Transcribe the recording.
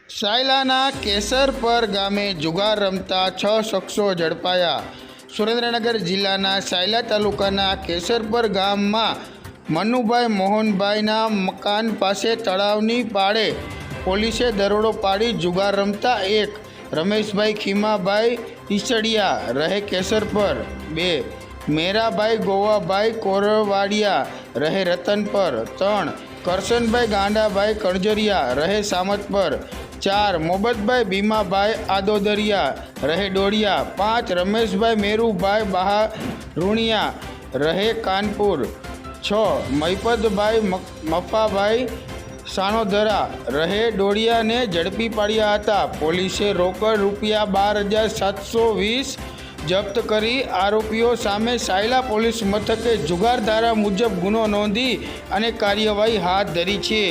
સાયલાના કેસરપર ગામે જુગાર રમતા 6 શખ્સો ઝડપાયા। સુરેન્દ્રનગર જિલ્લાના સાયલા તાલુકાના કેસરપર ગામમાં મનુભાઈ મોહનભાઈના મકાન પાસે તળાવની પાળે પોલીસે દરોડો પાડી જુગાર રમતા એક રમેશભાઈ ખીમાભાઈ ઈસડિયા રહે કેસરપર, 2 મેરાભાઈ ગોવાભાઈ કોરવાડિયા રહે રતનપર, 3 કરશનભાઈ ગાંડાભાઈ કણજરિયા રહે સામતપર, 4 મોબતભાઈ ભીમાભાઈ આદોદરિયા રહે ડોડિયા, 5 રમેશભાઈ મેરુભાઈ બહારુણિયા રહે કાનપુર, 6 મહિપતભાઈ મફાભાઈ સાણોદરા રહે ડોડિયાને ઝડપી પાડ્યા હતા। પોલીસે રોકડ રૂપિયા 12,720 જપ્ત કરી આરોપીઓ સામે સાયલા પોલીસ મથકે જુગાર ધારા મુજબ ગુનો નોંધી અને કાર્યવાહી હાથ ધરી છે।